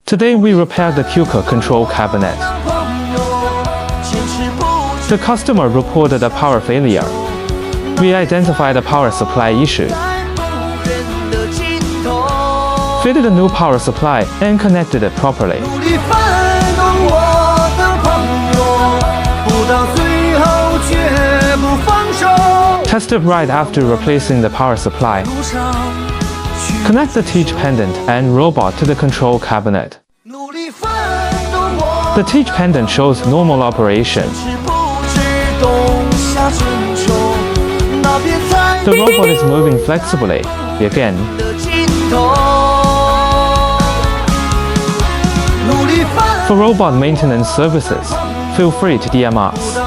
Today we repaired the QCO control cabinet. The customer reported a power failure. We identified the power supply issue, fitted a new power supply, and connected it properly. Tested right after replacing the power supply. Connect the teach pendant and robot to the control cabinet. The teach pendant shows normal operation. The robot is moving flexibly. Again. For robot maintenance services, feel free to DM us.